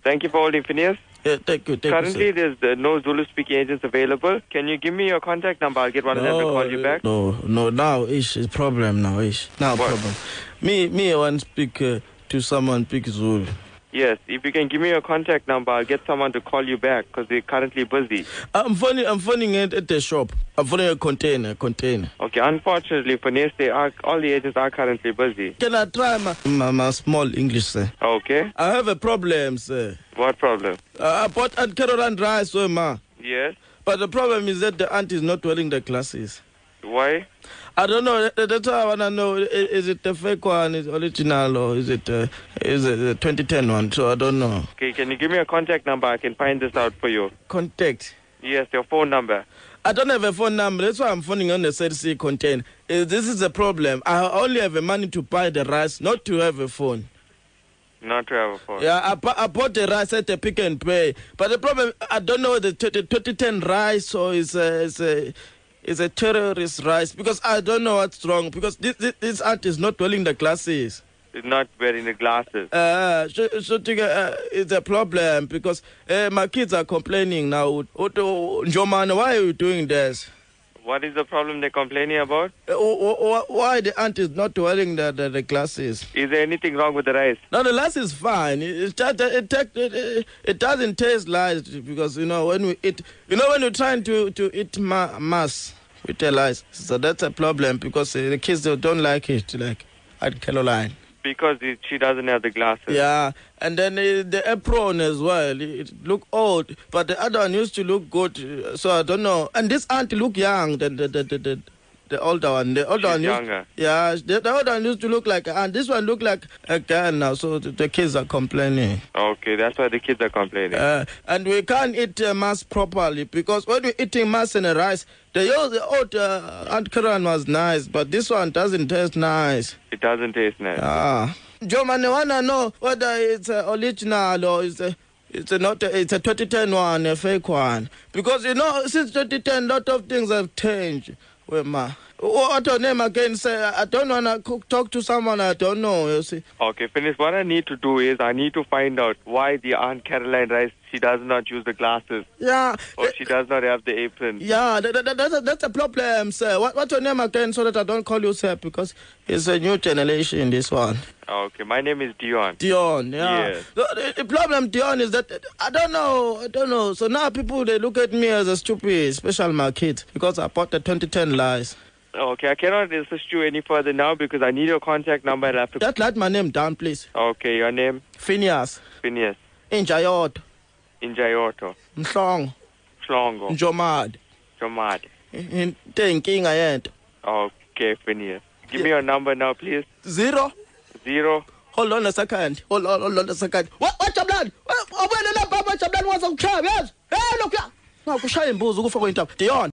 Thank you for holding, Phineas. Yeah, thank you. Currently, there's no Zulu-speaking agents available. Can you give me your contact number? I'll get one of them to call you back. No, now it's a problem now. Now what? Problem. Me, I want to speak to someone speak Zulu. Yes, if you can give me your contact number, I'll get someone to call you back because they're currently busy. I'm phoning it at the shop. I'm phoning a container. Okay, unfortunately, Phineas, all the agents are currently busy. Can I try my small English, sir? Okay. I have a problem, sir. What problem? I bought a carrot and rice, ma. Yes. But the problem is that the aunt is not wearing the glasses. Why? I don't know. That's why I want to know. Is it the fake one, is original, or is it the 2010 one? So I don't know. Okay, can you give me a contact number? I can find this out for you. Contact? Yes, your phone number. I don't have a phone number. That's why I'm phoning on the ZC container. This is the problem. I only have the money to buy the rice, not to have a phone. Not to have a phone. Yeah, I bought the rice at the Pick and Pay. But the problem, I don't know the 2010 rice or is a terrorist rice, because I don't know what's wrong, because this aunt is not wearing the glasses. She's not wearing the glasses. It's a problem, because my kids are complaining now. Njomane, why are you doing this? What is the problem they're complaining about? Why the aunt is not wearing the glasses? Is there anything wrong with the rice? No, the rice is fine. It doesn't taste rice, because when we eat, when you're trying to eat mass with the rice, so that's a problem, because the kids don't like it, like at Caroline. Because she doesn't have the glasses. Yeah, and then the apron as well. It look old, but the other one used to look good. So I don't know. And this aunt look young than the older one. The older one younger. The older one used to look like and this one look like a girl now. So the kids are complaining. Okay, that's why the kids are complaining. And we can't eat mass properly, because when we're eating mass and rice, the old Aunt Karen was nice, but this one doesn't taste nice. It doesn't taste nice. Jomane wanna know whether it's original or it's a 2010 one, a fake one. Because since 2010, a lot of things have changed. What her name again? Say I don't wanna talk to someone I don't know. You see. Okay, Phineas. What I need to do is I need to find out why the Aunt Caroline rice, she does not use the glasses. Yeah. Or she does not have the apron. Yeah, that's a problem, sir. What's your name again, so that I don't call you sir, because it's a new generation, this one. Okay, my name is Dion. Dion, yeah. Yes. The problem, Dion, is that I don't know. So now people, they look at me as a stupid, especially my kids, because I bought the 2010 lies. Okay, I cannot assist you any further now because I need your contact number. I'll have to... Just write my name down, please. Okay, your name? Phineas. Phineas. Injayoto. Injayoto. Mhlongo. Mhlongo. Njomad. Njomad. Inkinga yento. Okay, Phineas. Give me your number now, please. 0. Hold on a second. Hold on a second. What Jablan? Wena la baba Jablan waza kuchaya, yes? Hey, look ya. Nakushaya imbuzi ukufa kwentaba. Dion.